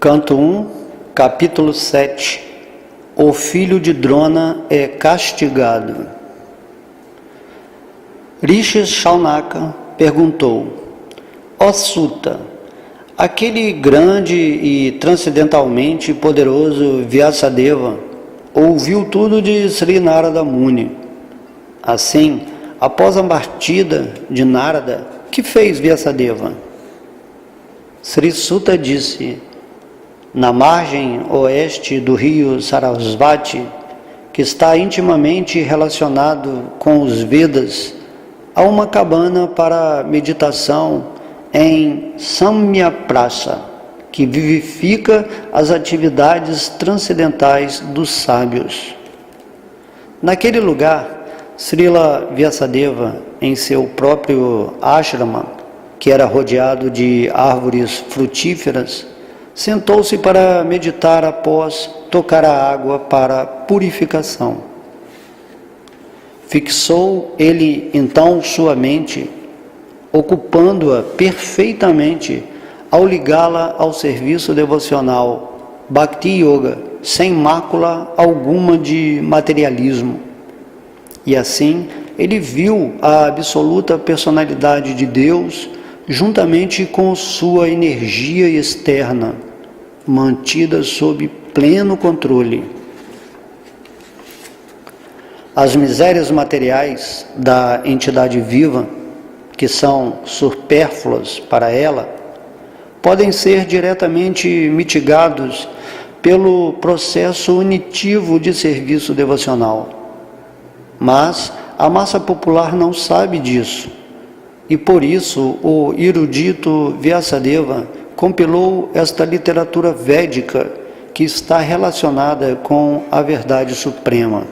Canto 1, capítulo 7. O filho de Drona é castigado. Rishi Shaunaka perguntou: ó Suta, aquele grande e transcendentalmente poderoso Vyasadeva ouviu tudo de Sri Narada Muni. Assim, após a partida de Narada, que fez Vyasadeva? Sri Suta disse: na margem oeste do rio Sarasvati, que está intimamente relacionado com os Vedas, há uma cabana para meditação em Samyaprasa, que vivifica as atividades transcendentais dos sábios. Naquele lugar, Srila Vyasadeva, em seu próprio ashrama, que era rodeado de árvores frutíferas, sentou-se para meditar após tocar a água para purificação. Fixou ele então sua mente, ocupando-a perfeitamente ao ligá-la ao serviço devocional Bhakti Yoga, sem mácula alguma de materialismo. E assim ele viu a absoluta personalidade de Deus juntamente com sua energia externa, mantida sob pleno controle. As misérias materiais da entidade viva, que são supérfluas para ela, podem ser diretamente mitigados pelo processo unitivo de serviço devocional. Mas a massa popular não sabe disso, e por isso o erudito Vyasadeva compilou esta literatura védica que está relacionada com a verdade suprema.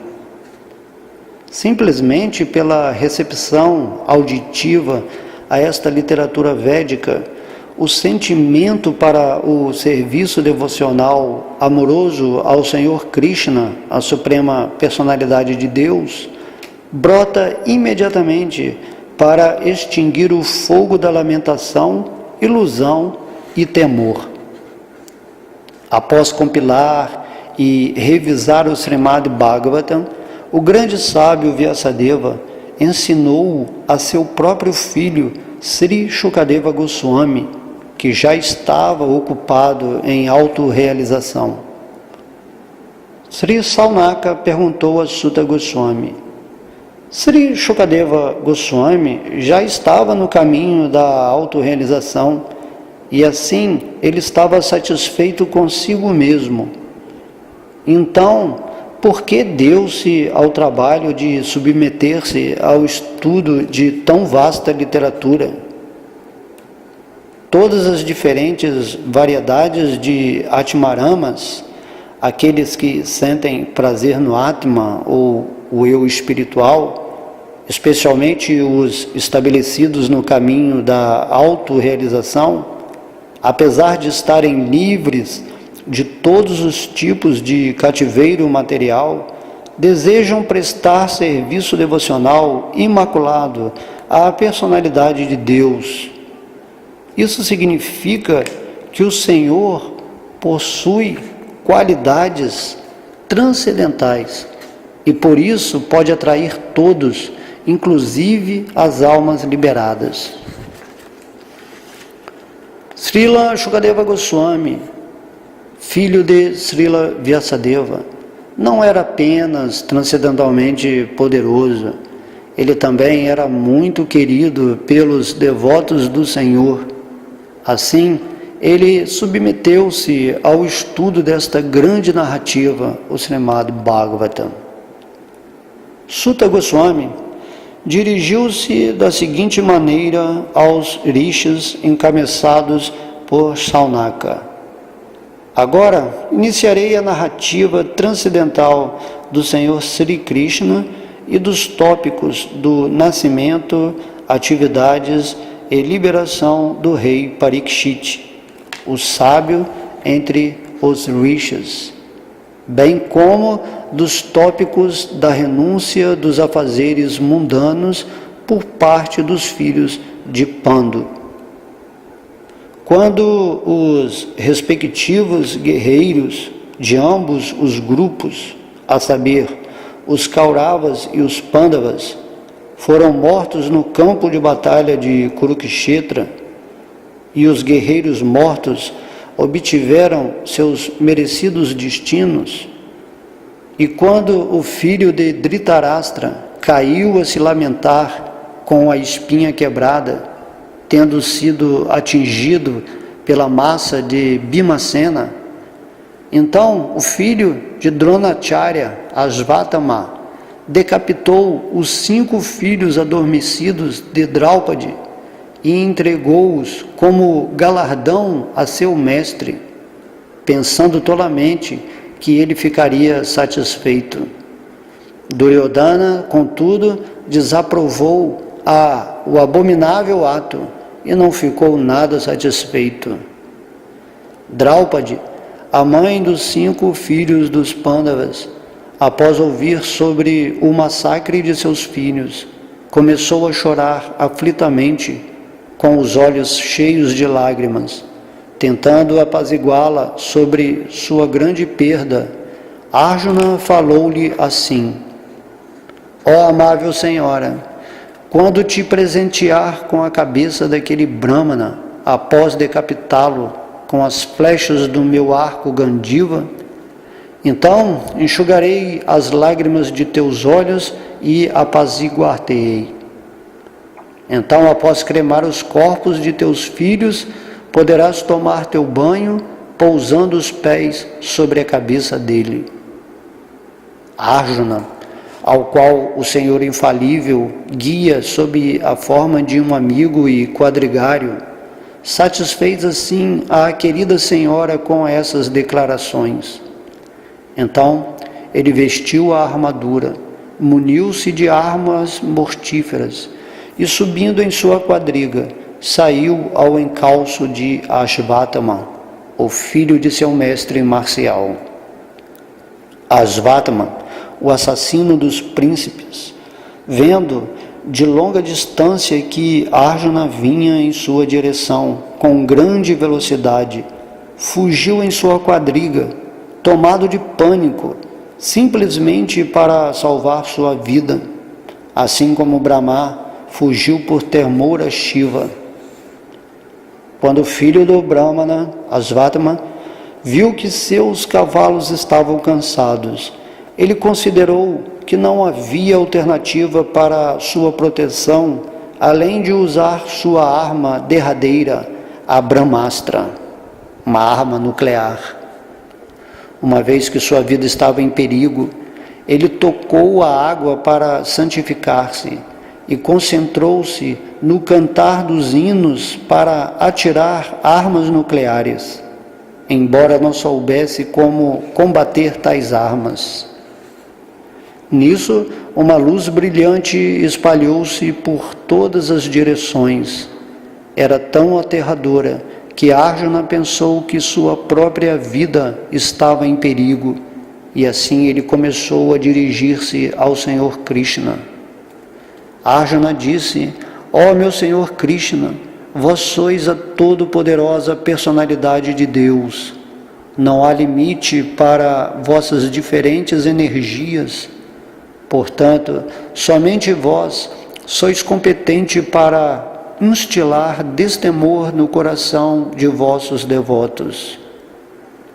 Simplesmente pela recepção auditiva a esta literatura védica, o sentimento para o serviço devocional amoroso ao Senhor Krishna, a suprema personalidade de Deus, brota imediatamente para extinguir o fogo da lamentação, ilusão e temor. Após compilar e revisar o Srimad Bhagavatam, o grande sábio Vyasadeva ensinou a seu próprio filho Sri Shukadeva Goswami, que já estava ocupado em autorrealização. Sri Shaunaka perguntou a Suta Goswami: Sri Shukadeva Goswami já estava no caminho da autorrealização e assim ele estava satisfeito consigo mesmo. Então, por que deu-se ao trabalho de submeter-se ao estudo de tão vasta literatura? Todas as diferentes variedades de Atmaramas, aqueles que sentem prazer no Atma ou o eu espiritual, especialmente os estabelecidos no caminho da autorrealização, apesar de estarem livres de todos os tipos de cativeiro material, desejam prestar serviço devocional imaculado à personalidade de Deus. Isso significa que o Senhor possui qualidades transcendentais e por isso pode atrair todos, inclusive as almas liberadas. Srila Shukadeva Goswami, filho de Srila Vyasadeva, não era apenas transcendentalmente poderoso, ele também era muito querido pelos devotos do Senhor. Assim, ele submeteu-se ao estudo desta grande narrativa, o Srimad Bhagavatam. Suta Goswami dirigiu-se da seguinte maneira aos rishis encabeçados por Shaunaka: agora iniciarei a narrativa transcendental do Senhor Sri Krishna e dos tópicos do nascimento, atividades e liberação do rei Parikshit, o sábio entre os rishis, bem como dos tópicos da renúncia dos afazeres mundanos por parte dos filhos de Pandu. quando os respectivos guerreiros de ambos os grupos, a saber, os Kauravas e os Pandavas, foram mortos no campo de batalha de Kurukshetra, e os guerreiros mortos obtiveram seus merecidos destinos, e quando o filho de Dhritarashtra caiu a se lamentar com a espinha quebrada, tendo sido atingido pela massa de Bhimasena, então o filho de Dronacharya, Ashvatthama, decapitou os 5 filhos adormecidos de Draupadi e entregou-os como galardão a seu mestre, pensando tolamente que ele ficaria satisfeito. Duryodhana, contudo, desaprovou o abominável ato e não ficou nada satisfeito. Draupadi, a mãe dos 5 filhos dos Pandavas, após ouvir sobre o massacre de seus filhos, começou a chorar aflitamente, com os olhos cheios de lágrimas, tentando apaziguá-la sobre sua grande perda. Arjuna falou-lhe assim: ó amável senhora, quando te presentear com a cabeça daquele Brahmana, após decapitá-lo com as flechas do meu arco Gandiva, então enxugarei as lágrimas de teus olhos e apaziguar-te-ei. Então, após cremar os corpos de teus filhos, poderás tomar teu banho, pousando os pés sobre a cabeça dele. Arjuna, ao qual o Senhor infalível guia sob a forma de um amigo e quadrigário, satisfez assim a querida senhora com essas declarações. Então, ele vestiu a armadura, muniu-se de armas mortíferas e, subindo em sua quadriga, saiu ao encalço de Ashvatthama, o filho de seu mestre marcial. Ashvatthama, o assassino dos príncipes, vendo de longa distância que Arjuna vinha em sua direção com grande velocidade, fugiu em sua quadriga, tomado de pânico, simplesmente para salvar sua vida, assim como Brahma fugiu por temor a Shiva. Quando o filho do Brahmana, Ashvatthama, viu que seus cavalos estavam cansados, ele considerou que não havia alternativa para sua proteção, além de usar sua arma derradeira, a Brahmastra, uma arma nuclear. Uma vez que sua vida estava em perigo, ele tocou a água para santificar-se e concentrou-se no cantar dos hinos para atirar armas nucleares, embora não soubesse como combater tais armas. Nisso, uma luz brilhante espalhou-se por todas as direções. Era tão aterradora que Arjuna pensou que sua própria vida estava em perigo, e assim ele começou a dirigir-se ao Senhor Krishna. Arjuna disse: ó meu Senhor Krishna, vós sois a todo-poderosa personalidade de Deus. Não há limite para vossas diferentes energias. Portanto, somente vós sois competente para instilar destemor no coração de vossos devotos.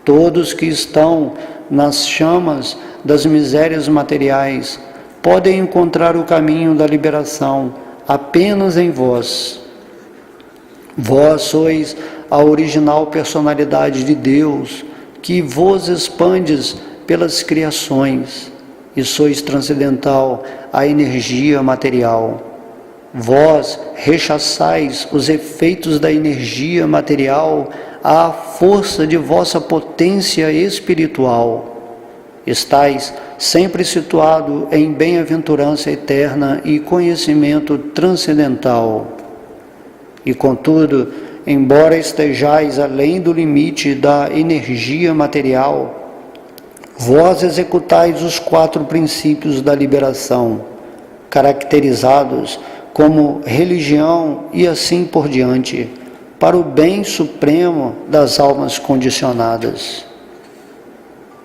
Todos que estão nas chamas das misérias materiais podem encontrar o caminho da liberação apenas em vós. Vós sois a original personalidade de Deus, que vos expandes pelas criações, e sois transcendental à energia material. Vós rechaçais os efeitos da energia material à força de vossa potência espiritual. Estais sempre situado em bem-aventurança eterna e conhecimento transcendental. E contudo, embora estejais além do limite da energia material, vós executais os 4 princípios da liberação, caracterizados como religião e assim por diante, para o bem supremo das almas condicionadas.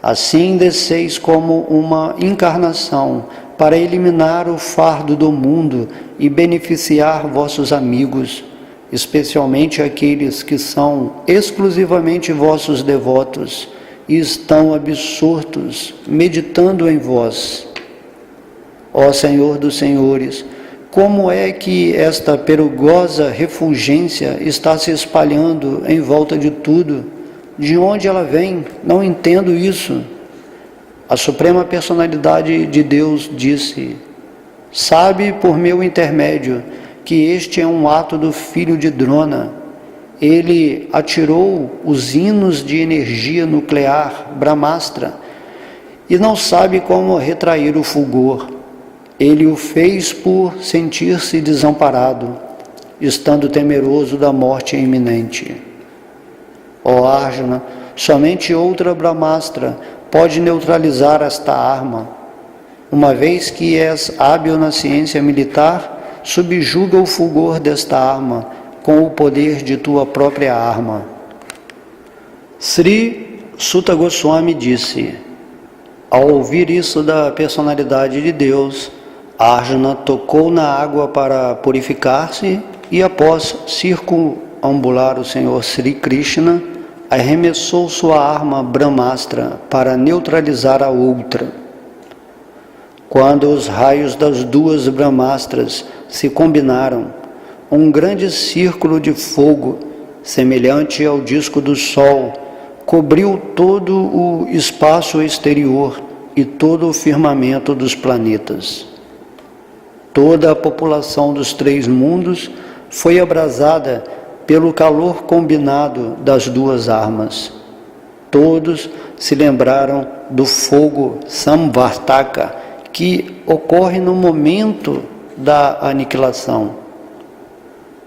Assim desceis como uma encarnação para eliminar o fardo do mundo e beneficiar vossos amigos, especialmente aqueles que são exclusivamente vossos devotos e estão absortos, meditando em vós. Ó Senhor dos Senhores, como é que esta perigosa refulgência está se espalhando em volta de tudo? De onde ela vem? Não entendo isso. A Suprema Personalidade de Deus disse: sabe por meu intermédio que este é um ato do filho de Drona. Ele atirou os hinos de energia nuclear, Brahmastra, e não sabe como retrair o fulgor. Ele o fez por sentir-se desamparado, estando temeroso da morte iminente. Ó Arjuna, somente outra Brahmastra pode neutralizar esta arma. Uma vez que és hábil na ciência militar, subjuga o fulgor desta arma com o poder de tua própria arma. Sri Suta Goswami disse: ao ouvir isso da personalidade de Deus, Arjuna tocou na água para purificar-se e, após circunambular o Senhor Sri Krishna, arremessou sua arma Brahmastra para neutralizar a outra. Quando os raios das duas Brahmastras se combinaram, um grande círculo de fogo, semelhante ao disco do Sol, cobriu todo o espaço exterior e todo o firmamento dos planetas. Toda a população dos três mundos foi abrasada pelo calor combinado das duas armas. Todos se lembraram do fogo Samvartaka, que ocorre no momento da aniquilação.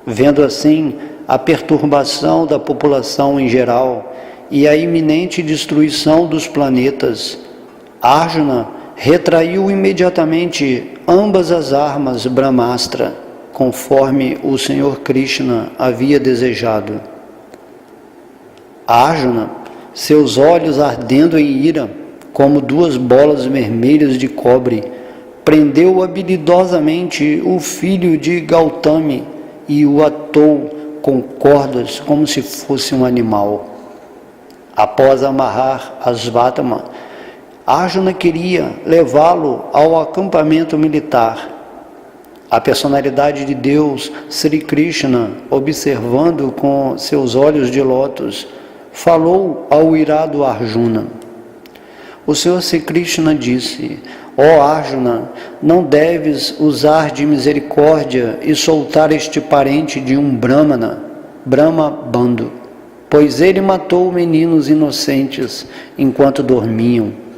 Vendo assim a perturbação da população em geral e a iminente destruição dos planetas, Arjuna retraiu imediatamente ambas as armas Brahmastra, conforme o Senhor Krishna havia desejado. Arjuna, seus olhos ardendo em ira, como duas bolas vermelhas de cobre, prendeu habilidosamente o filho de Gautami e o atou com cordas como se fosse um animal. Após amarrar Asvatthama, Arjuna queria levá-lo ao acampamento militar. A personalidade de Deus, Sri Krishna, observando com seus olhos de lótus, falou ao irado Arjuna. O Senhor Sri Krishna disse: ó Arjuna, não deves usar de misericórdia e soltar este parente de um Brahmana, Brahma Bandhu, pois ele matou meninos inocentes enquanto dormiam.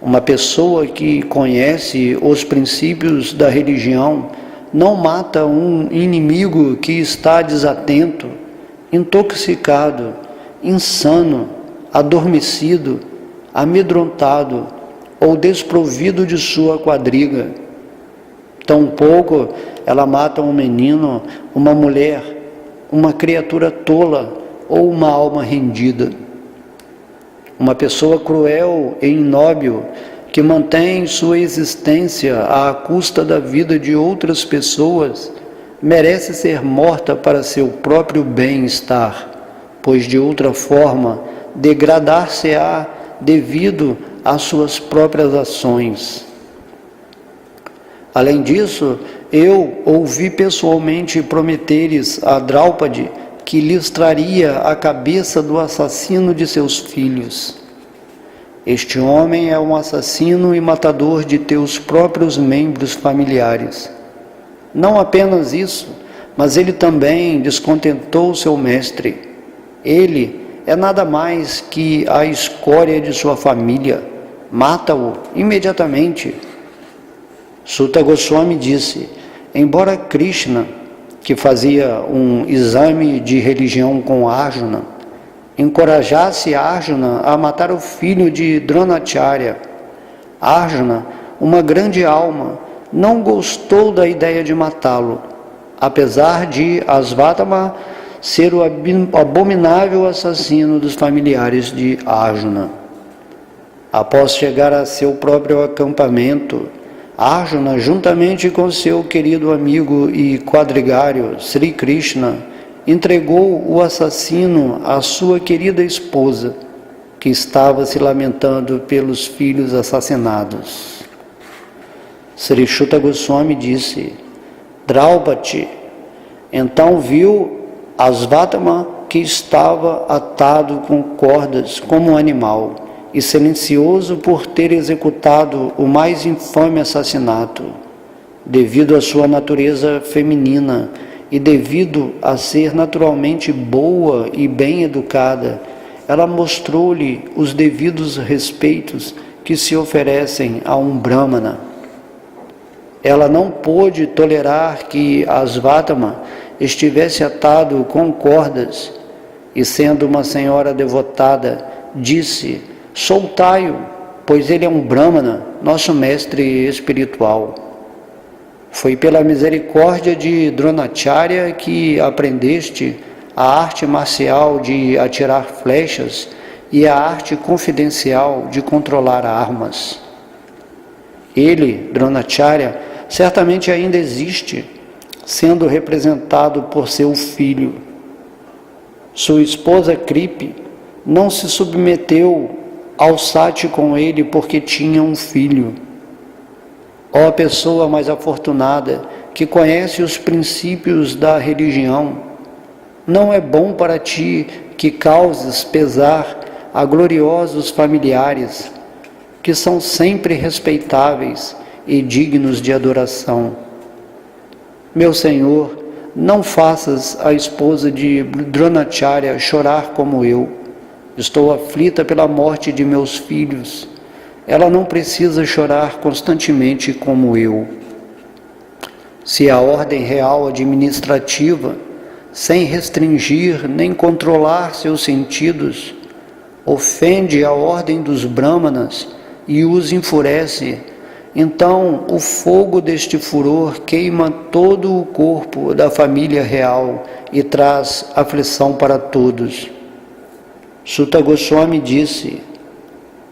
Uma pessoa que conhece os princípios da religião não mata um inimigo que está desatento, intoxicado, insano, adormecido, amedrontado ou desprovido de sua quadriga. Tampouco ela mata um menino, uma mulher, uma criatura tola ou uma alma rendida. Uma pessoa cruel e inóbil que mantém sua existência à custa da vida de outras pessoas merece ser morta para seu próprio bem-estar, pois de outra forma degradar-se-á devido às suas próprias ações. Além disso, eu ouvi pessoalmente prometeres a Draupadi que lhes traria a cabeça do assassino de seus filhos. Este homem é um assassino e matador de teus próprios membros familiares. Não apenas isso, mas ele também descontentou seu mestre. Ele é nada mais que a escória de sua família. Mata-o imediatamente. Suta Goswami disse: embora Krishna, que fazia um exame de religião com Arjuna, encorajasse Arjuna a matar o filho de Dronacharya, Arjuna, uma grande alma, não gostou da ideia de matá-lo, apesar de Asvatthama ser o abominável assassino dos familiares de Arjuna. Após chegar a seu próprio acampamento, Arjuna, juntamente com seu querido amigo e quadrigário Sri Krishna, entregou o assassino à sua querida esposa, que estava se lamentando pelos filhos assassinados. Sri Chuta Goswami disse: Draupadi então viu Asvatthama, que estava atado com cordas como um animal e silencioso por ter executado o mais infame assassinato. Devido à sua natureza feminina e devido a ser naturalmente boa e bem educada, ela mostrou-lhe os devidos respeitos que se oferecem a um Brahmana. Ela não pôde tolerar que Asvatthama estivesse atado com cordas e, sendo uma senhora devotada, disse: soltai-o, pois ele é um Brahmana, nosso mestre espiritual. Foi pela misericórdia de Dronacharya que aprendeste a arte marcial de atirar flechas e a arte confidencial de controlar armas. Ele, Dronacharya, certamente ainda existe, sendo representado por seu filho. Sua esposa Kripi não se submeteu ao sati com ele porque tinha um filho. Ó pessoa mais afortunada, que conhece os princípios da religião, não é bom para ti que causes pesar a gloriosos familiares, que são sempre respeitáveis e dignos de adoração. Meu Senhor, não faças a esposa de Dronacharya chorar como eu. Estou aflita pela morte de meus filhos. Ela não precisa chorar constantemente como eu. Se a ordem real administrativa, sem restringir nem controlar seus sentidos, ofende a ordem dos Brahmanas e os enfurece, então o fogo deste furor queima todo o corpo da família real e traz aflição para todos. Suta Goswami disse: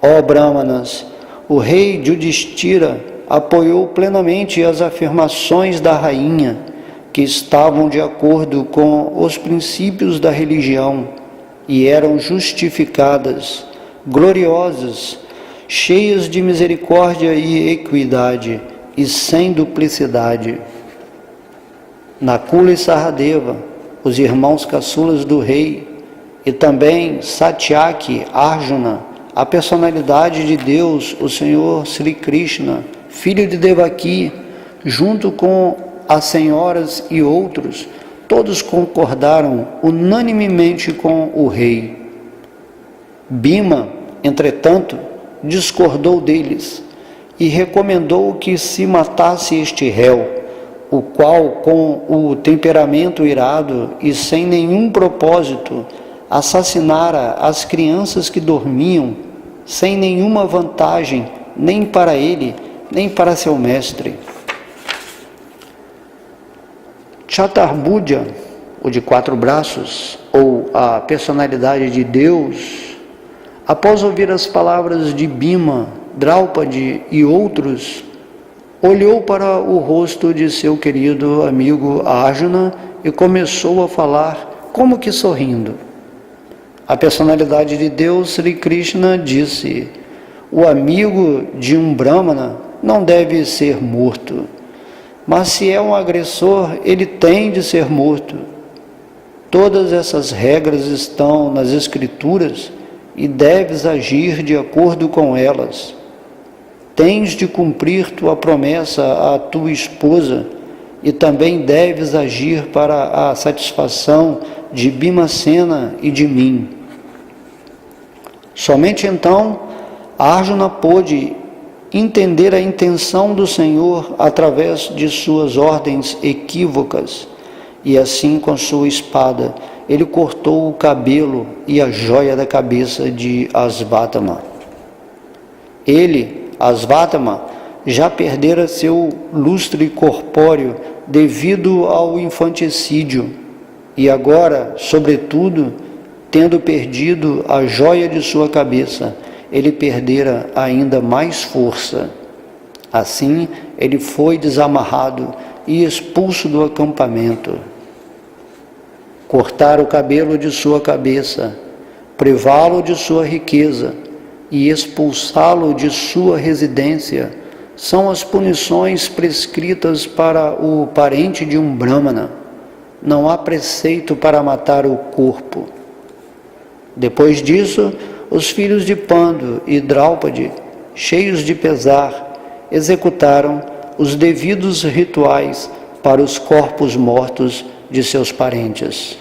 ó Brahmanas, o rei Yudhishthira apoiou plenamente as afirmações da rainha, que estavam de acordo com os princípios da religião e eram justificadas, gloriosas, cheias de misericórdia e equidade e sem duplicidade. Nakula e Sahadeva, os irmãos caçulas do rei, e também Satyaki, Arjuna, a personalidade de Deus, o Senhor Sri Krishna, filho de Devaki, junto com as senhoras e outros, todos concordaram unanimemente com o rei. Bhima, entretanto, discordou deles e recomendou que se matasse este réu, o qual, com o temperamento irado e sem nenhum propósito, assassinara as crianças que dormiam, sem nenhuma vantagem, nem para ele, nem para seu mestre. Chatarbhuja, o de 4 braços, ou a personalidade de Deus, após ouvir as palavras de Bhima, Draupadi e outros, olhou para o rosto de seu querido amigo Arjuna e começou a falar como que sorrindo. A personalidade de Deus, Sri Krishna, disse: o amigo de um Brahmana não deve ser morto, mas se é um agressor, ele tem de ser morto. Todas essas regras estão nas Escrituras e deves agir de acordo com elas. Tens de cumprir tua promessa à tua esposa e também deves agir para a satisfação de Bhimacena e de mim. Somente então Arjuna pôde entender a intenção do Senhor através de suas ordens equívocas, e assim com sua espada ele cortou o cabelo e a joia da cabeça de Asvatthama. Ele, Asvatthama, já perdera seu lustre corpóreo devido ao infanticídio, e agora, sobretudo, tendo perdido a joia de sua cabeça, ele perdera ainda mais força. Assim, ele foi desamarrado e expulso do acampamento. Cortar o cabelo de sua cabeça, privá-lo de sua riqueza e expulsá-lo de sua residência são as punições prescritas para o parente de um Brahmana. Não há preceito para matar o corpo. Depois disso, os filhos de Pando e Draupadi, cheios de pesar, executaram os devidos rituais para os corpos mortos de seus parentes.